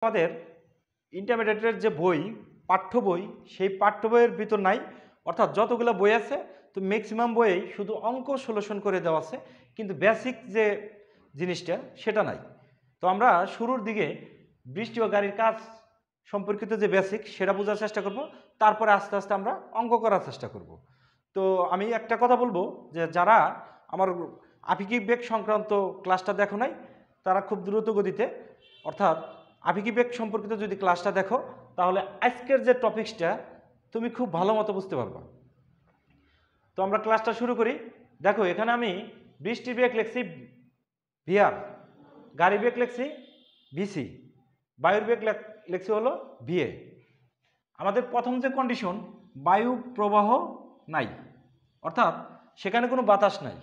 আমাদের ইন্টারমিডিয়েটের যে বই পাঠ্য বই সেই পাঠ্য বইয়ের ভিতর নাই, অর্থাৎ যতগুলো বই আছে তো ম্যাক্সিমাম বইয়েই শুধু অঙ্ক সলিউশন করে দেওয়া আছে, কিন্তু বেসিক যে জিনিসটা সেটা নাই। তো আমরা শুরুর দিকে বৃষ্টি ও গাড়ির কাজ সম্পর্কিত যে বেসিক সেটা বোঝার চেষ্টা করব, তারপরে আস্তে আস্তে আমরা অঙ্ক করার চেষ্টা করব। তো আমি একটা কথা বলবো যে যারা আমার আপেক্ষিক বেগ সংক্রান্ত ক্লাসটা দেখো নাই তারা খুব দ্রুত গতিতে, অর্থাৎ আপেক্ষিক বেগ সম্পর্কিত যদি ক্লাসটা দেখো তাহলে আজকের যে টপিকসটা তুমি খুব ভালো মতো বুঝতে পারবা। তো আমরা ক্লাসটা শুরু করি। দেখো এখানে আমি বৃষ্টির বেগ লিখছি ভিআর, গাড়ি বেগ লিখছি ভিসি, বায়ুর বেগ লিখছি হলো ভিএ। আমাদের প্রথম যে কন্ডিশন, বায়ু প্রবাহ নাই, অর্থাৎ সেখানে কোনো বাতাস নাই।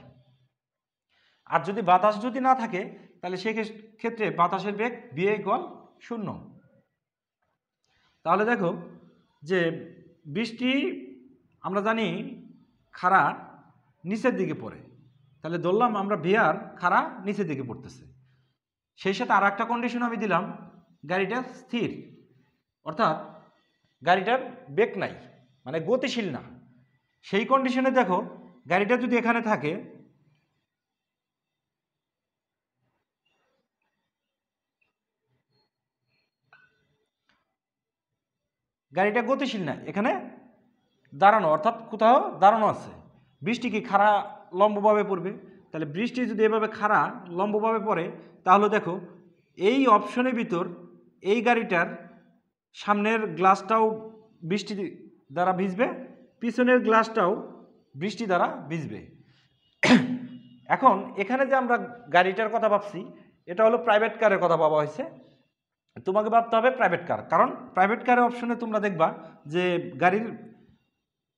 আর যদি বাতাস যদি না থাকে তাহলে সেই ক্ষেত্রে বাতাসের বেগ ভিএ ইকুয়াল 0। তাহলে দেখো যে বৃষ্টি আমরা জানি খাড়া নিচের দিকে পড়ে, তাহলে ধরলাম আমরা ভিআর খাড়া নিচের দিকে পড়তেছে। সেই সাথে আর একটা কন্ডিশন আমি দিলাম, গাড়িটা স্থির, অর্থাৎ গাড়িটার বেগ নাই, মানে গতিশীল না। সেই কন্ডিশনে দেখো গাড়িটা যদি এখানে থাকে, গাড়িটা গতিশীল না, এখানে দাঁড়ানো, অর্থাৎ কোথাও দাঁড়ানো আছে। বৃষ্টি কি খাড়া লম্বভাবে পড়বে? তাহলে বৃষ্টি যদি এভাবে খাড়া লম্বভাবে পড়ে তাহলে দেখো এই অপশনের ভিতর এই গাড়িটার সামনের গ্লাসটাও বৃষ্টি দ্বারা ভিজবে, পিছনের গ্লাসটাও বৃষ্টি দ্বারা ভিজবে। এখন এখানে যে আমরা গাড়িটার কথা ভাবছি এটা হলো প্রাইভেট কারের কথা ভাবা হয়েছে। তোমাকে ভাবতে হবে প্রাইভেট কার, কারণ প্রাইভেট কারের অপশনে তোমরা দেখবা যে গাড়ির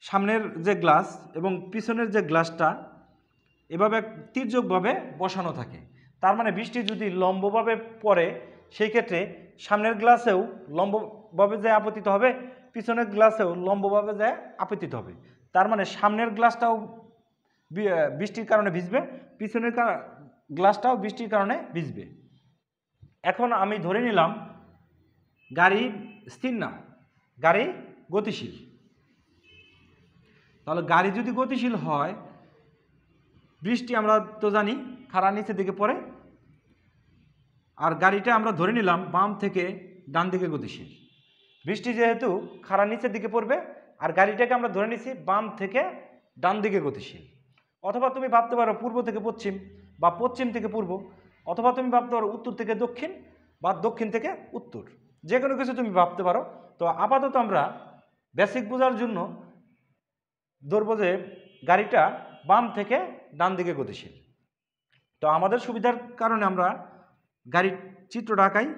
সামনের যে গ্লাস এবং পিছনের যে গ্লাসটা এভাবে তির্যকভাবে বসানো থাকে। তার মানে বৃষ্টি যদি লম্বভাবে পড়ে সেই ক্ষেত্রে সামনের গ্লাসেও লম্বভাবে যায় আপতিত হবে, পিছনের গ্লাসেও লম্বভাবে যায় আপতিত হবে। তার মানে সামনের গ্লাসটাও বৃষ্টির কারণে ভিজবে, পিছনের গ্লাসটাও বৃষ্টির কারণে ভিজবে। এখন আমি ধরে নিলাম গাড়ি স্থির না, গাড়ি গতিশীল। তাহলে গাড়ি যদি গতিশীল হয়, বৃষ্টি আমরা তো জানি খাড়া নিচের দিকে পড়ে, আর গাড়িটা আমরা ধরে নিলাম বাম থেকে ডান দিকে গতিশীল। বৃষ্টি যেহেতু খাড়া নিচের দিকে পড়বে আর গাড়িটাকে আমরা ধরে নিছি বাম থেকে ডান দিকে গতিশীল। অথবা তুমি ভাবতে পারো পূর্ব থেকে পশ্চিম বা পশ্চিম থেকে পূর্ব, অথবা তুমি ভাবতে পারো উত্তর থেকে দক্ষিণ বা দক্ষিণ থেকে উত্তর, যে কোনো কিছু তুমি ভাবতে পারো। তো আপাতত আমরা বেসিক বোঝার জন্য ধরবো যে গাড়িটা বাম থেকে ডান দিকে গতিশীল। তো আমাদের সুবিধার কারণে আমরা গাড়ির চিত্রটা আঁকাই।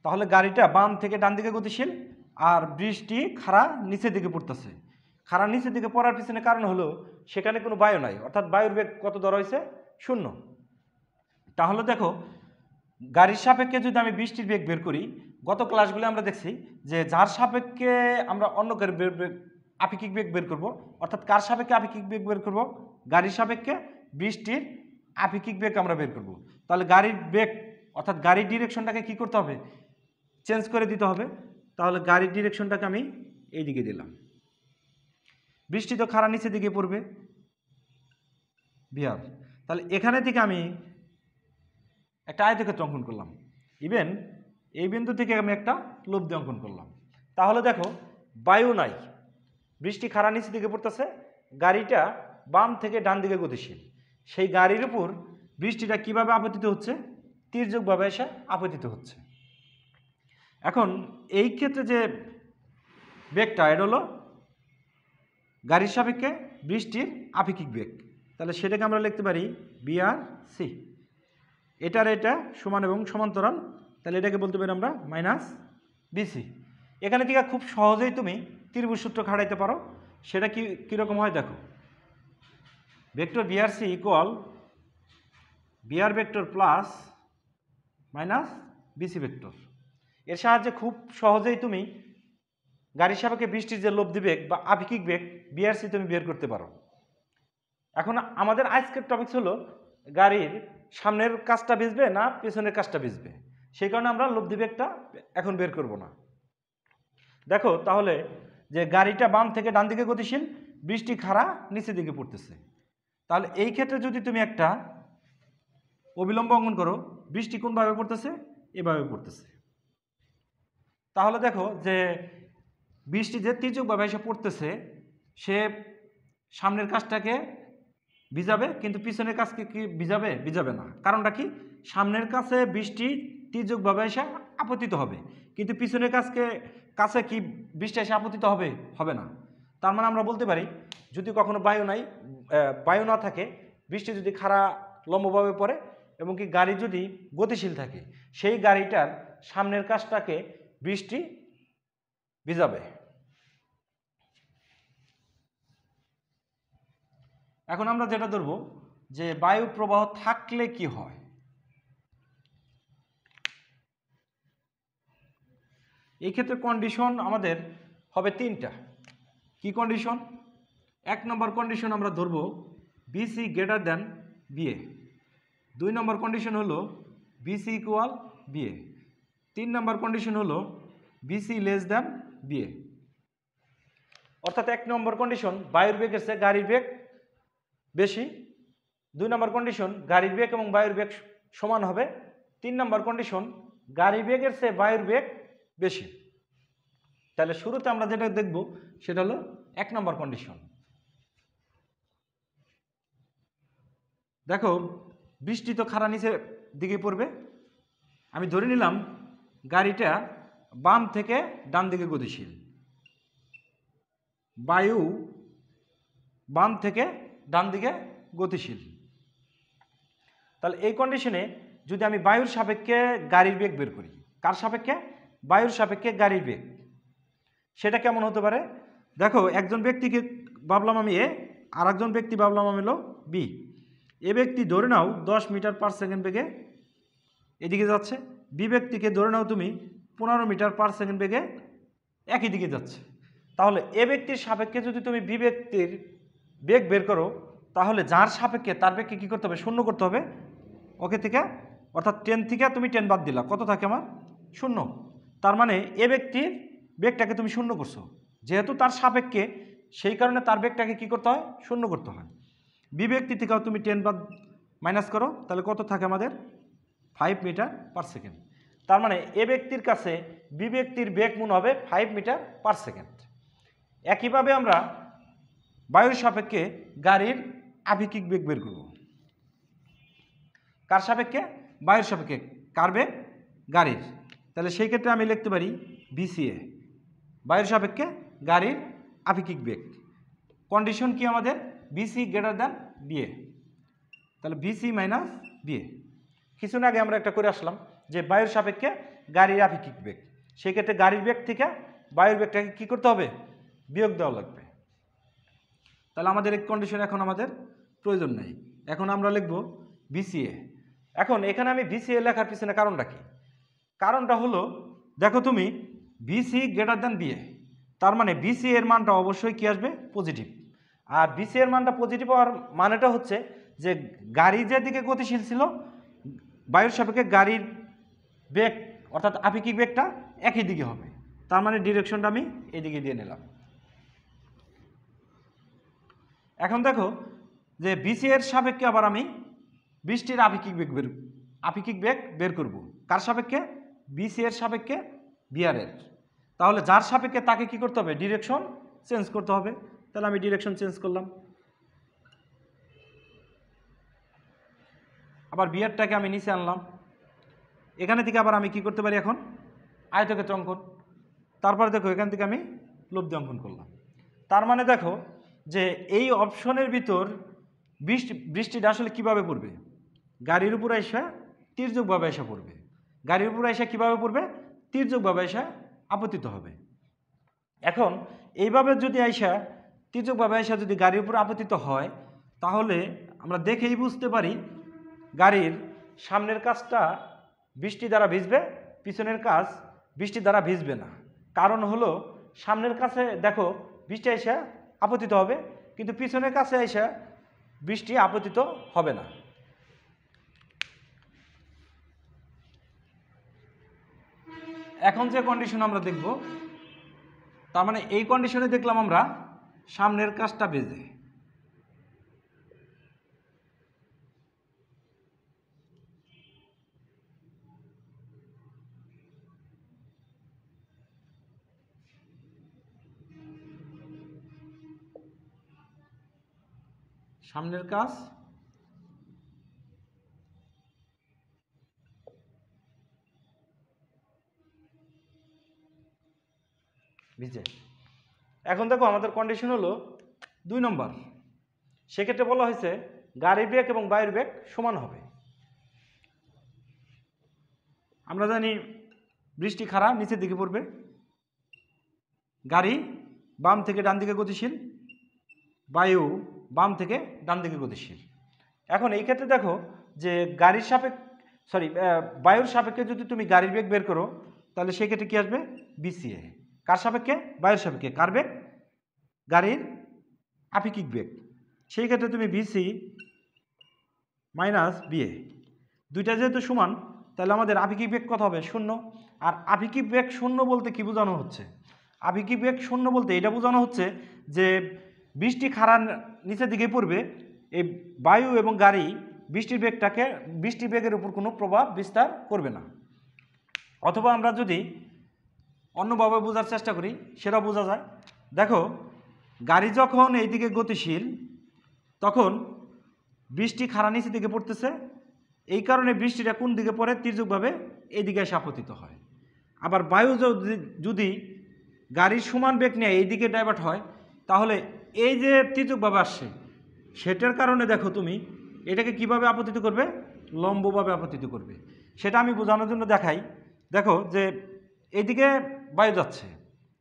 তাহলে গাড়িটা বাম থেকে ডান দিকে গতিশীল আর বৃষ্টি খাড়া নিচের দিকে পড়তেছে। খাড়া নিচের দিকে পড়ার পিছনে কারণ হলো সেখানে কোনো বায়ু নাই, অর্থাৎ বায়ুর বেগ কত ধরা হয়েছে? 0। তাহলে দেখো গাড়ির সাপেক্ষে যদি আমি বৃষ্টির বেগ বের করি, গত ক্লাসগুলো আমরা দেখছি যে যার সাপেক্ষে আমরা অন্য গাড়ির আপেক্ষিক বেগ বের করব, অর্থাৎ কার সাপেক্ষে আপেক্ষিক বেগ বের করব? গাড়ির সাপেক্ষে বৃষ্টির আপেক্ষিক বেগ আমরা বের করব। তাহলে গাড়ির বেগ অর্থাৎ গাড়ির ডিরেকশনটাকে কি করতে হবে? চেঞ্জ করে দিতে হবে। তাহলে গাড়ির ডিরেকশনটাকে আমি এই দিকে দিলাম। বৃষ্টি তো খাড়া নিচের দিকে পড়বে ভিআর, তাহলে এখানে থেকে আমি একটা আয়তক্ষেত্র অঙ্কন করলাম। ইভেন এই বিন্দু থেকে আমি একটা লব্ধি অঙ্কন করলাম। তাহলে দেখো বায়ু নাই, বৃষ্টি খাড়া নিচের দিকে পড়তেছে, গাড়িটা বাম থেকে ডান দিকে গতিশীল। সেই গাড়ির উপর বৃষ্টিটা কিভাবে আপতিত হচ্ছে? তির্যকভাবে এসে আপতিত হচ্ছে। এখন এই ক্ষেত্রে যে বেগটা এটা হলো গাড়ির সাপেক্ষে বৃষ্টির আপেক্ষিক বেগ, তাহলে সেটাকে আমরা লিখতে পারি বিআর সি। এটার এটা সমান এবং সমান্তরাল, তাহলে এটাকে বলতে পারি আমরা মাইনাস বিসি। এখানে থেকে খুব সহজেই তুমি ত্রিভুজ সূত্র খাটাইতে পারো। সেটা কীরকম হয় দেখো, vector VR C equal VR vector plus minus VC vector. এর সাহায্যে খুব সহজেই তুমি গাড়ির সাপেক্ষে বৃষ্টির যে লব্ধি বেগ বা আপেক্ষিক বেগ বিআরসি তুমি বের করতে পারো। এখন আমাদের আজকের টপিকস হলো গাড়ির সামনের কাজটা ভিজবে না পেছনের কাজটা ভিজবে, সেই কারণে আমরা লব্ধি বেগটা এখন বের করব না। দেখো তাহলে যে গাড়িটা বাম থেকে ডান দিকে গতিশীল, বৃষ্টি খাড়া নিচের দিকে পড়তেছে, তাহলে এই ক্ষেত্রে যদি তুমি একটা অবিলম্ব অঙ্কন করো, বৃষ্টি কোনভাবে পড়তেছে, এভাবে পড়তেছে, তাহলে দেখো যে বৃষ্টি যে তীর্যকভাবে এসে পড়তেছে সে সামনের কাজটাকে ভিজাবে কিন্তু পিছনের কাজকে কি ভিজাবে? ভিজাবে না। কারণটা কি? সামনের কাছে বৃষ্টি তীর্যকভাবে এসে আপতিত হবে, কিন্তু পিছনের কাছে কি বৃষ্টি এসে আপতিত হবে? হবে না। তার মানে আমরা বলতে পারি যদি কখনো বায়ু না থাকে, বৃষ্টি যদি খাড়া লম্বভাবে পড়ে এবং কি গাড়ি যদি গতিশীল থাকে, সেই গাড়িটার সামনের কাজটাকে বৃষ্টি ভিজাবে। এখন আমরা যেটা ধরব যে বায়ু প্রবাহ থাকলে কি হয়। এই ক্ষেত্রে কন্ডিশন আমাদের হবে তিনটা। কি কন্ডিশন? 1 নম্বর কন্ডিশন আমরা ধরব বিসি গ্রেটার দেন বিএ। 2 নম্বর কন্ডিশন হলো বিসি ইকুয়াল বিএ। 3 নম্বর কন্ডিশন হলো বিসি লেস দেন বিএ। অর্থাৎ 1 নম্বর কন্ডিশন বায়ুর বেগের চেয়ে গাড়ির বেগ বেশি। 2 নম্বর কন্ডিশন গাড়ির বেগ এবং বায়ুর বেগ সমান হবে। 3 নম্বর কন্ডিশন গাড়ির বেগের চেয়ে বায়ুর বেগ বেশি। তাহলে শুরুতে আমরা যেটা দেখব সেটা হলো 1 নম্বর কন্ডিশন। দেখো বৃষ্টি তো খাড়া নিচের দিকে পড়বে, আমি ধরে নিলাম গাড়িটা বাম থেকে ডান দিকে গতিশীল, বায়ু বাম থেকে ডান দিকে গতিশীল। তাহলে এই কন্ডিশনে যদি আমি বায়ুর সাপেক্ষে গাড়ির বেগ বের করি, কার সাপেক্ষে? বায়ুর সাপেক্ষে গাড়ির বেগ, সেটা কেমন হতে পারে? দেখো একজন ব্যক্তিকে ভাবলাম আমি এ, আর একজন ব্যক্তি ভাবলাম আমি হলো বি। এ ব্যক্তি ধরে নাও 10 মিটার পার সেকেন্ড বেগে এদিকে যাচ্ছে, বি ব্যক্তিকে ধরে নাও তুমি 15 মিটার পার সেকেন্ড বেগে একই দিকে যাচ্ছে। তাহলে এ ব্যক্তির সাপেক্ষে যদি তুমি বি ব্যক্তির বেগ বের করো, তাহলে যার সাপেক্ষে তার বেগকে কী করতে হবে? শূন্য করতে হবে ওকে থেকে, অর্থাৎ 10 থেকে তুমি 10 বাদ দিলা, কত থাকে আমার? 0। তার মানে এ ব্যক্তির বেগটাকে তুমি শূন্য করছো, যেহেতু তার সাপেক্ষে সেই কারণে তার বেগটাকে কী করতে হয়? শূন্য করতে হয়। বি ব্যক্তি থেকেও তুমি 10 বাদ মাইনাস করো, তাহলে কত থাকে আমাদের? 5 মিটার পার সেকেন্ড। তার মানে এ ব্যক্তির কাছে বি ব্যক্তির বেগ মনে হবে 5 মিটার পার সেকেন্ড। একইভাবে আমরা বায়ুর সাপেক্ষে গাড়ির আপেক্ষিক বেগ বের করব। কার সাপেক্ষে? বায়ুর সাপেক্ষে। কার বেগ? গাড়ির। তাহলে সেই ক্ষেত্রে আমি লিখতে পারি বিসিএ, বায়ুর সাপেক্ষে গাড়ির আপেক্ষিক বেগ। কন্ডিশন কি আমাদের? VC greater than VA. তাহলে বিসি মাইনাস বিএ। কিছুদিন আগে আমরা একটা করে আসলাম যে বায়ুর সাপেক্ষে গাড়ির আপেক্ষিক বেগ, সেই ক্ষেত্রে গাড়ির বেগ থেকে বায়ুর বেগটাকে কী করতে হবে? বিয়োগ দেওয়া লাগবে। তাহলে আমাদের এই কন্ডিশন এখন আমাদের প্রয়োজন নেই। এখন আমরা লিখব বিসিএ। এখন এখানে আমি বিসিএ লেখার পিছনে কারণটা কি? কারণটা হলো দেখো তুমি বিসি গ্রেটার দ্যান বিএ, তার মানে বিসি এর মানটা অবশ্যই কি আসবে? পজিটিভ। আর বিসি এর মানটা পজিটিভ হওয়ার মানেটা হচ্ছে যে গাড়ি যেদিকে গতিশীল ছিল, বায়ুর সাপেক্ষে গাড়ির বেগ অর্থাৎ আপেক্ষিক বেগটা একই দিকে হবে। তার মানে ডিরেকশনটা আমি এদিকে দিয়ে নিলাম। এখন দেখো যে বিসি এর সাপেক্ষে আবার আমি বৃষ্টির আপেক্ষিক বেগ বের করব। কার সাপেক্ষে? বিসি এর সাপেক্ষে বিআর এর। তাহলে যার সাপেক্ষে তাকে কি করতে হবে? ডিরেকশন চেঞ্জ করতে হবে। তাহলে আমি ডিরেকশন চেঞ্জ করলাম, আবার বিআরটাকে আমি নিচে আনলাম। এখানে থেকে আবার আমি কি করতে পারি? এখন আয়তক্ষেত্র অঙ্কন। তারপরে দেখো এখান থেকে আমি লব্ধি অঙ্কন করলাম। তার মানে দেখো যে এই অপশনের ভিতর বৃষ্টিটা আসলে কিভাবে পড়বে? গাড়ির উপর এসে তির্যকভাবে এসে পড়বে। গাড়ির উপর এসে কিভাবে পড়বে? তির্যকভাবে এসে আপতিত হবে। এখন এইভাবে যদি আইসা তির্যকভাবে এসে যদি গাড়ির উপর আপতিত হয়, তাহলে আমরা দেখেই বুঝতে পারি গাড়ির সামনের কাজটা বৃষ্টি দ্বারা ভিজবে, পিছনের কাজ বৃষ্টি দ্বারা ভিজবে না। কারণ হলো সামনের কাছে দেখো বৃষ্টি এসে আপতিত হবে, কিন্তু পিছনের কাছে এসে বৃষ্টি আপতিত হবে না। এখন যে কন্ডিশন আমরা দেখব, তার মানে এই কন্ডিশনে দেখলাম আমরা সামনের কাজটা ভিজে, সামনের কাজ ভিজে। এখন দেখো আমাদের কন্ডিশন হলো 2 নম্বর। সেক্ষেত্রে বলা হয়েছে গাড়ির বেগ এবং বায়ুর বেগ সমান হবে। আমরা জানি বৃষ্টি খাড়া নিচের দিকে পড়বে, গাড়ি বাম থেকে ডান দিকে গতিশীল, বায়ু বাম থেকে ডান দিকে গতিশীল। এখন এই ক্ষেত্রে দেখো যে গাড়ির বায়ুর সাপেক্ষে যদি তুমি গাড়ির বেগ বের করো, তাহলে সেই ক্ষেত্রে কী আসবে? বিসিএ। কার সাপেক্ষে? বায়ুর সাপেক্ষে। কার বেগ? গাড়ির আপেক্ষিক বেগ। সেই ক্ষেত্রে তুমি বিসি মাইনাস বিএ, দুইটা যেহেতু সমান, তাহলে আমাদের আপেক্ষিক বেগ কত হবে? 0। আর আপেক্ষিক বেগ 0 বলতে কি বোঝানো হচ্ছে? আপেক্ষিক বেগ 0 বলতে এটা বোঝানো হচ্ছে যে বৃষ্টি খাড়ার নিচের দিকে পড়বে, এই বায়ু এবং গাড়ি বৃষ্টির বেগের উপর কোনো প্রভাব বিস্তার করবে না। অথবা আমরা যদি অন্যভাবে বোঝার চেষ্টা করি, সেটা বোঝা যায়। দেখো গাড়ি যখন এইদিকে গতিশীল, তখন বৃষ্টি খাড়া নিচের দিকে পড়তেছে, এই কারণে বৃষ্টিটা কোন দিকে পড়ে? তির্যকভাবে এইদিকে এসে আপতিত হয়। আবার বায়ু যদি গাড়ির সমান বেগ নিয়ে এইদিকে ডাইভার্ট হয়, তাহলে এই যে তির্যকভাবে আসছে, সেটার কারণে দেখো তুমি এটাকে কিভাবে আপতিত করবে? লম্বভাবে আপতিত করবে। সেটা আমি বোঝানোর জন্য দেখাই। দেখো যে এইদিকে বায়ু যাচ্ছে,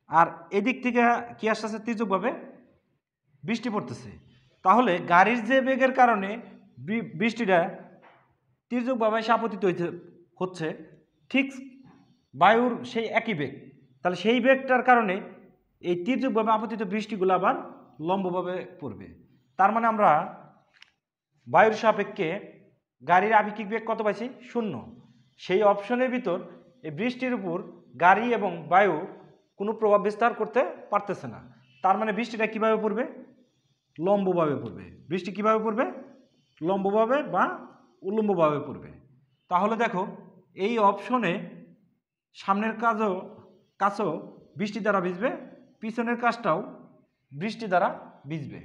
আর এদিক থেকে কি আসতেছে? তির্যকভাবে বৃষ্টি পড়তেছে। তাহলে গাড়ির যে বেগের কারণে বৃষ্টিটা তির্যকভাবে এসে আপতিত হচ্ছে, ঠিক বায়ুর সেই একই বেগ। তাহলে সেই বেগটার কারণে এই তির্যকভাবে আপতিত বৃষ্টিগুলো আবার লম্বভাবে পড়বে। তার মানে আমরা বায়ুর সাপেক্ষে গাড়ির আপেক্ষিক বেগ কত পাইছি? 0। সেই অপশনের ভিতর এই বৃষ্টির উপর গাড়ি এবং বায়ু কোনো প্রভাব বিস্তার করতে পারতেছে না। তার মানে বৃষ্টিটা কিভাবে পড়বে? লম্বভাবে পড়বে। বৃষ্টি কিভাবে পড়বে? লম্বভাবে বা উল্লম্বভাবে পড়বে। তাহলে দেখো এই অপশনে সামনের কাজও বৃষ্টি দ্বারা ভিজবে, পিছনের কাজটাও বৃষ্টি দ্বারা ভিজবে।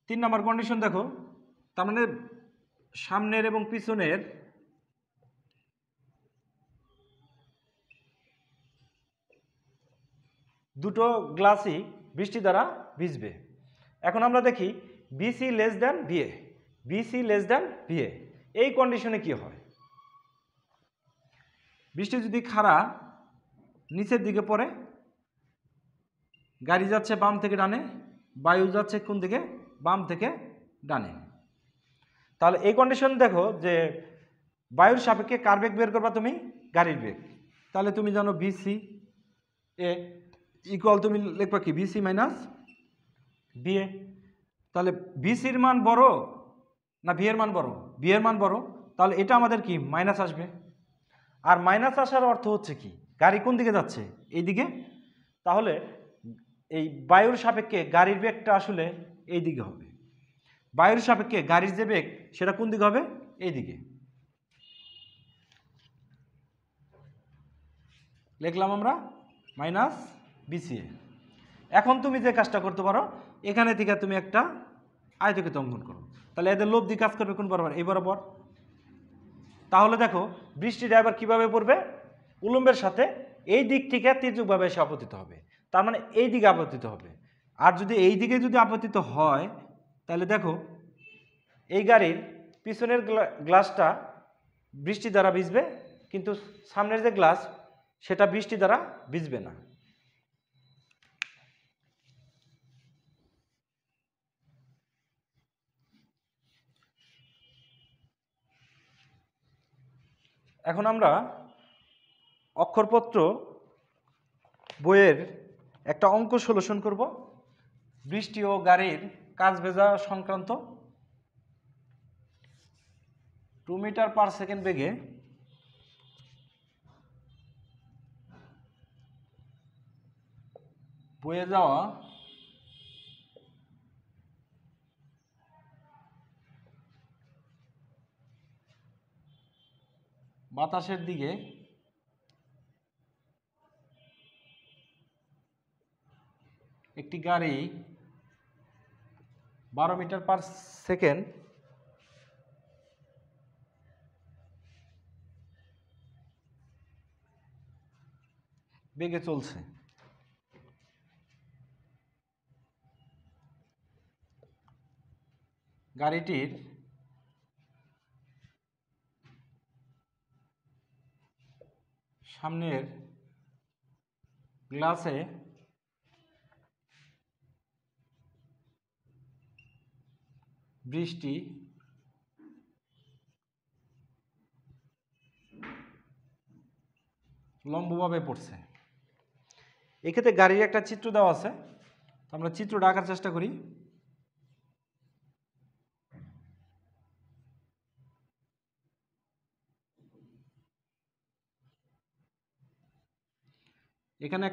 তিন নম্বর কন্ডিশন দেখো, তার মানে সামনের এবং পিছনের দুটো গ্লাসই বৃষ্টি দ্বারা ভিজবে। এখন আমরা দেখি VC less than VA. VC less than VA এই কন্ডিশনে কি হয়? বৃষ্টি যদি খাড়া নিচের দিকে পড়ে, গাড়ি যাচ্ছে বাম থেকে ডানে, বায়ু যাচ্ছে কোন দিকে? বাম থেকে ডানে। তাহলে এই কন্ডিশন দেখো যে বায়ুর সাপেক্ষে কার বেগ বের করবা তুমি? গাড়ির বেগ। তাহলে তুমি জানো বিসি এ ইকুয়াল তুমি লিখবা কি? VC minus VA. তাহলে বিসির মান বড় না ভি এর মান বড়? ভি এর মান বড়। তাহলে এটা আমাদের কি? মাইনাস আসবে। আর মাইনাস আসার অর্থ হচ্ছে কি? গাড়ি কোন দিকে যাচ্ছে? এই দিকে। তাহলে এই বায়ুর সাপেক্ষে গাড়ির বেগটা আসলে এই দিকে হবে। বায়ুর সাপেক্ষে গাড়ির যে বেগ সেটা কোন দিকে হবে? এই দিকে। লিখলাম আমরা মাইনাস বিসিএ। এখন তুমি যে কাজটা করতে পারো, এখানে থেকে তুমি একটা আয়তক্ষেত্র অঙ্কন করো। তাহলে এদের লব্ধি কাজ করবে কোন বরাবর? এই বরাবর। তাহলে দেখো বৃষ্টিটা এবার কিভাবে পড়বে? উলম্বের সাথে এই দিক থেকে তির্যকভাবে এসে আপতিত হবে। তার মানে এই দিকে আপতিত হবে। আর যদি এই দিকে যদি আপতিত হয়, তাহলে দেখো এই গাড়ির পিছনের গ্লাসটা বৃষ্টি দ্বারা ভিজবে, কিন্তু সামনের যে গ্লাস সেটা বৃষ্টি দ্বারা ভিজবে না। এখন আমরা অক্ষরপত্র বইয়ের একটা অঙ্ক সলিউশন করব বৃষ্টি ও গাড়ির কাজ ভেজা সংক্রান্ত। 2 মিটার পার সেকেন্ড বেগে বয়ে যাওয়া বাতাসের দিকে একটি গাড়ি 12 মিটার পার সেকেন্ড বেগে চলছে। গাড়িটির সামনের গ্লাসে বৃষ্টি লম্বভাবে পড়ছে। এক্ষেত্রে গাড়ির একটা চিত্র দেওয়া আছে, আমরা চিত্রটা আঁকার চেষ্টা করি। এখানে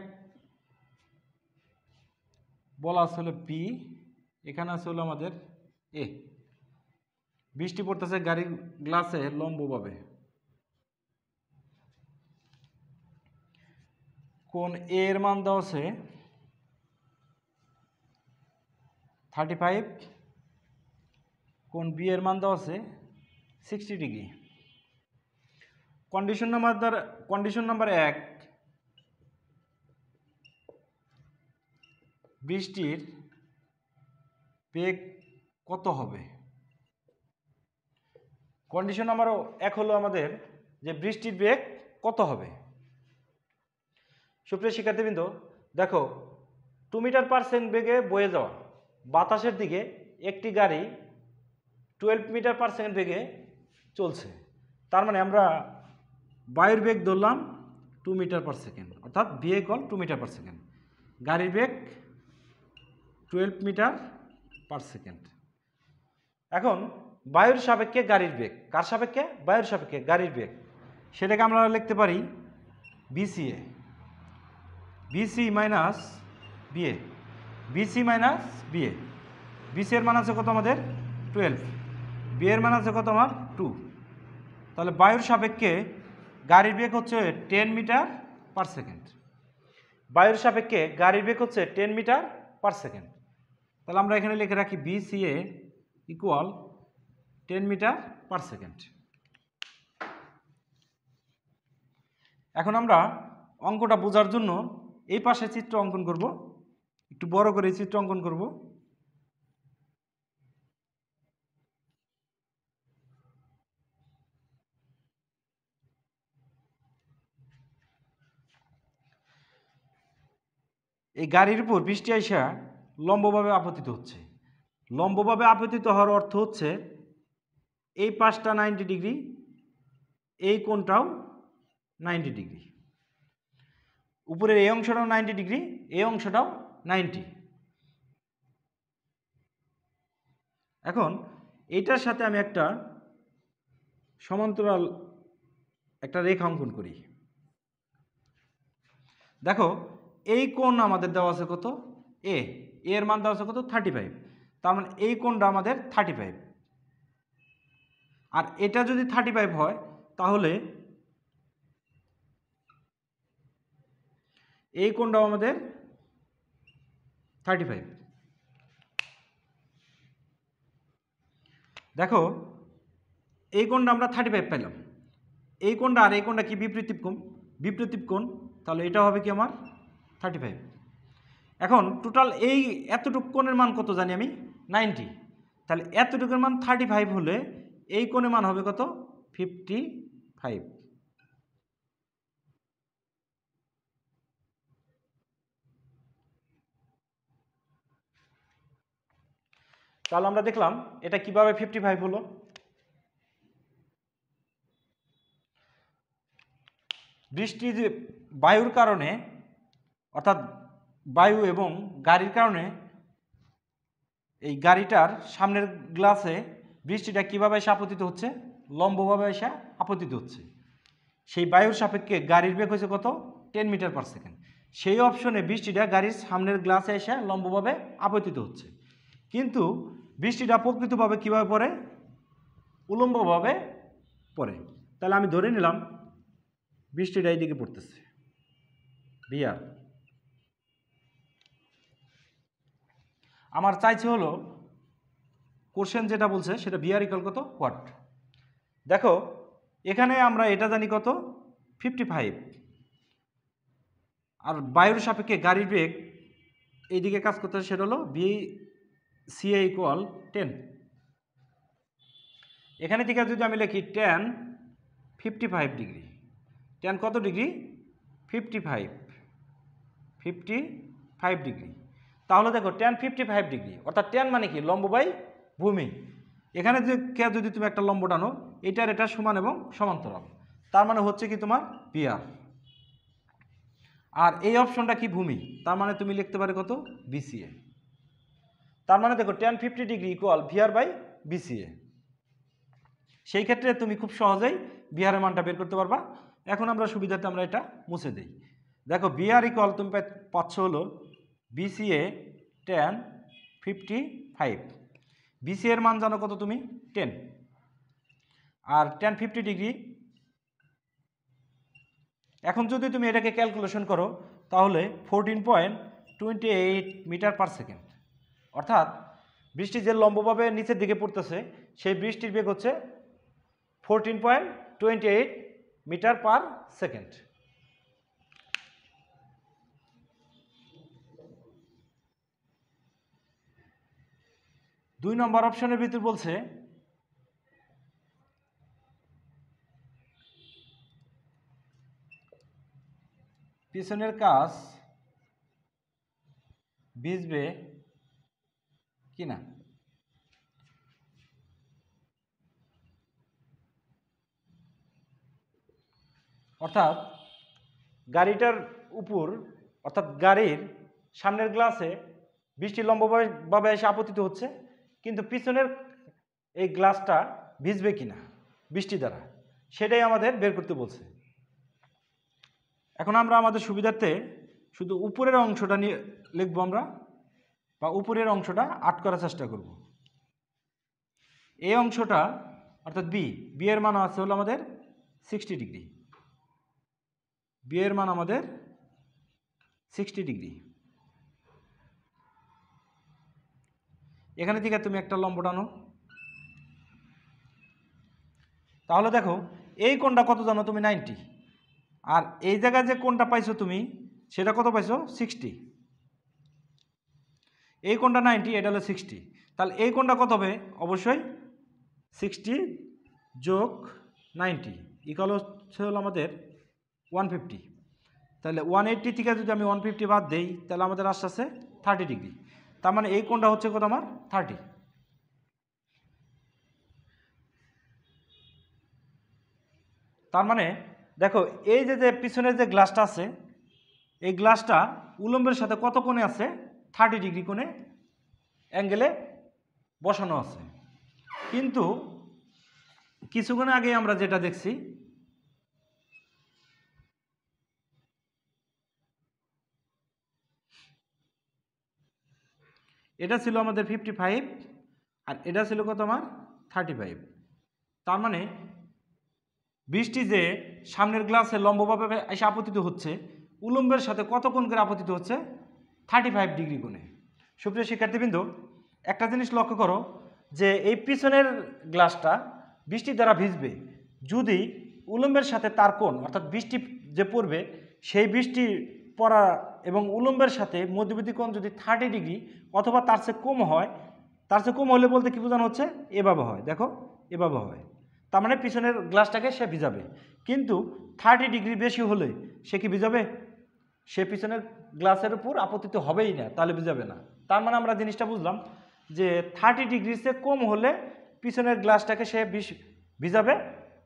বলা আছে হলো বি, এখানে আছে হলো আমাদের এ। বৃষ্টি পড়তেছে গাড়ির গ্লাসে লম্বভাবে। কোণ এ এর মান দেওয়া আছে 35, কোণ বি এর মান দেওয়া আছে 60 ডিগ্রি। কন্ডিশন নাম্বার 1, বৃষ্টির বেগ কত হবে? কন্ডিশন নাম্বার 1 হলো আমাদের যে বৃষ্টির বেগ কত হবে। সুপ্রিয় শিক্ষার্থীবৃন্দ, দেখো 2 মিটার পার সেকেন্ড বেগে বয়ে যাওয়া বাতাসের দিকে একটি গাড়ি 12 মিটার পার সেকেন্ড বেগে চলছে। তার মানে আমরা বায়ুর বেগ ধরলাম 2 মিটার পার সেকেন্ড, অর্থাৎ ভি= 2 মিটার পার সেকেন্ড। গাড়ির বেগ 12 মিটার পার সেকেন্ড। এখন বায়ুর সাপেক্ষে গাড়ির বেগ, কার সাপেক্ষে? বায়ুর সাপেক্ষে গাড়ির বেগ। সেটাকে আমরা লিখতে পারি VCA, VC minus VA, VC minus VA. VC এর মান আছে কত আমাদের 12, বি এর মান আছে কত আমার 2। তাহলে বায়ুর সাপেক্ষে গাড়ির বেগ হচ্ছে 10 মিটার পার সেকেন্ড। বায়ুর সাপেক্ষে গাড়ির বেগ হচ্ছে 10 মিটার পার সেকেন্ড। তাহলে আমরা এখানে লিখে রাখি বিসিএ = 10 মিটার পার সেকেন্ড। এখন আমরা অঙ্কটা বোঝার জন্য এই পাশে চিত্র অঙ্কন করব, একটু বড় করে চিত্র অঙ্কন করব। এই গাড়ির উপর বৃষ্টি আইসা লম্বভাবে আপতিত হচ্ছে। লম্বভাবে আপতিত হওয়ার অর্থ হচ্ছে এই পাশটা 90 ডিগ্রি, এই কোণটাও 90 ডিগ্রি, উপরের এই অংশটাও 90 ডিগ্রি, এই অংশটাও 90। এখন এইটার সাথে আমি একটা সমান্তরাল একটা রেখা অঙ্কন করি। দেখো এই কোণ আমাদের দেওয়া আছে কত? এ এর মান দেওয়া আছে কত? 35। তার মানে এই কোণটা আমাদের 35। আর এটা যদি 35 হয় তাহলে এই কোণটাও আমাদের 35। দেখো এই কোণটা আমরা 35 পেলাম। এই কোণটা আর এই কোণটা কি বিপরীত কোণ, তাহলে এটা হবে কি আমার 35। এখন টোটাল এই এতটুকু কোণের মান কত জানি আমি 90। তাহলে এতটুকুর মান 35 হলে এই কোণের মান হবে কত? 55। তাহলে আমরা দেখলাম এটা কিভাবে 55 হলো। বৃষ্টি যে বায়ুর কারণে অর্থাৎ বায়ু এবং গাড়ির কারণে এই গাড়িটার সামনের গ্লাসে বৃষ্টিটা কীভাবে এসে আপতিত হচ্ছে, লম্বভাবে এসে আপতিত হচ্ছে। সেই বায়ুর সাপেক্ষে গাড়ির বেগ হয়েছে কত, 10 মিটার পার সেকেন্ড। সেই অপশনে বৃষ্টিটা গাড়ির সামনের গ্লাসে এসে লম্বভাবে আপতিত হচ্ছে। কিন্তু বৃষ্টিটা প্রকৃতভাবে কীভাবে পড়ে, উলম্বভাবে পড়ে। তাহলে আমি ধরে নিলাম বৃষ্টিটা এইদিকে পড়তেছে, বিয়ার। আমার চাইছে হলো কোশ্চেন যেটা বলছে সেটা বিয়ার ইকুয়াল কত, হোয়াট। দেখো এখানে আমরা এটা জানি কত, 55, আর বায়ুর সাপেক্ষে গাড়ির বেগ এইদিকে কাজ করতে সেটা হলো BCA ইকুয়াল 10। এখানে থেকে যদি আমি লিখি tan 55 ডিগ্রি, tan কত ডিগ্রি, 55 ডিগ্রি। তাহলে দেখো tan 55 ডিগ্রি অর্থাৎ tan মানে কি, লম্ব বাই ভূমি। এখানে যে যদি তুমি একটা লম্ব টানো, এটার এটা সমান এবং সমান্তরাল, তার মানে হচ্ছে কি তোমার বিয়ার। আর এই অপশনটা কি, ভূমি, তার মানে তুমি লিখতে পারো কত, BCA। তার মানে দেখো tan 50 degree equal VR by BCA। সেই ক্ষেত্রে তুমি খুব সহজেই বিহারের মানটা বের করতে পারবা। এখন আমরা সুবিধাতে আমরা এটা মুছে দিই। দেখো বিআর ইকুয়াল তুমি পাচ্ছ হলো BCA tan 55। BCA এর মান জানো কত তুমি, 10, আর tan 50 ডিগ্রি। এখন যদি তুমি এটাকে ক্যালকুলেশন করো তাহলে 14.28 মিটার পার সেকেন্ড, অর্থাৎ বৃষ্টি যে লম্বভাবে নিচের দিকে পড়তেছে সেই বৃষ্টির বেগ হচ্ছে 14.28 মিটার পার সেকেন্ড। দুই নম্বর অপশনের ভিতর বলছে পিছনের কাজ ভিজবে কিনা। অর্থাৎ গাড়িটার উপর, অর্থাৎ গাড়ির সামনের গ্লাসে বৃষ্টি লম্বভাবে এসে আপতিত হচ্ছে, কিন্তু পিছনের এই গ্লাসটা ভিজবে কিনা বৃষ্টি দ্বারা, সেটাই আমাদের বের করতে বলছে। এখন আমরা আমাদের সুবিধার্থে শুধু উপরের অংশটা নিয়ে লিখবো আমরা, বা উপরের অংশটা আট করার চেষ্টা করব। এই অংশটা অর্থাৎ বি এর মান আছে হলো আমাদের 60 ডিগ্রি। বি এর মান আমাদের 60 ডিগ্রি। এখানে থেকে তুমি একটা লম্ব টানো, তাহলে দেখো এই কোণটা কত জানো তুমি, 90, আর এই জায়গায় যে কোণটা পাইছো তুমি সেটা কত পাইছো, 60। এই কোণটা 90, এটা হলো 60, তাহলে এই কোণটা কত হবে, অবশ্যই 60 যোগ 90 ইকুয়াল হচ্ছে হলো আমাদের 150। তাহলে 180 থেকে যদি আমি 150 বাদ দেই তাহলে আমাদের আসছে 30 ডিগ্রি। তার মানে এই কোণটা হচ্ছে কত আমার, 30। তার মানে দেখো এই যে পিছনের যে গ্লাসটা আছে, এই গ্লাসটা উলম্বের সাথে কত কোণে আছে, 30 ডিগ্রি কোণে অ্যাঙ্গেলে বসানো আছে। কিন্তু কিছুক্ষণ আগে আমরা যেটা দেখছি, এটা ছিল আমাদের 55 আর এটা ছিল কত আমার 35। তার মানে বৃষ্টি যে সামনের গ্লাসে লম্বভাবে এসে আপতিত হচ্ছে, উলম্বের সাথে কত কোণ করে আপতিত হচ্ছে, 35 ডিগ্রি কোণে। সুপ্রিয় শিক্ষার্থীবৃন্দ, একটা জিনিস লক্ষ্য করো যে এই পিছনের গ্লাসটা বৃষ্টির দ্বারা ভিজবে যদি উলম্বের সাথে তার কোণ, অর্থাৎ বৃষ্টি যে পড়বে সেই বৃষ্টি পড়া এবং উলম্বের সাথে মধ্যবর্তী কোণ যদি 30 ডিগ্রি অথবা তার চেয়ে কম হয়, তার চেয়ে কম হলে বলতে কি বোঝানো হচ্ছে, এভাবে হয়, দেখো এভাবে হয়। তার মানে পিছনের গ্লাসটাকে সে ভিজাবে। কিন্তু 30 ডিগ্রি বেশি হলে সে কি ভিজাবে, সে পিছনের গ্লাসের উপর আপতিত হবেই না, তাহলে ভিজাবে না। তার মানে আমরা জিনিসটা বুঝলাম যে 30 ডিগ্রির চেয়ে কম হলে পিছনের গ্লাসটাকে সে ভিজাবে,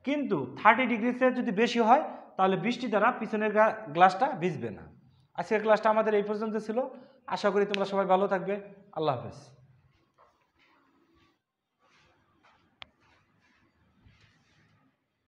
কিন্তু 30 ডিগ্রিসের যদি বেশি হয় তাহলে বৃষ্টি দ্বারা পিছনের গ্লাসটা ভিজবে না। আজকের ক্লাসটা আমাদের এই পর্যন্ত ছিল। আশা করি তোমরা সবাই ভালো থাকবে। আল্লাহ হাফেজ।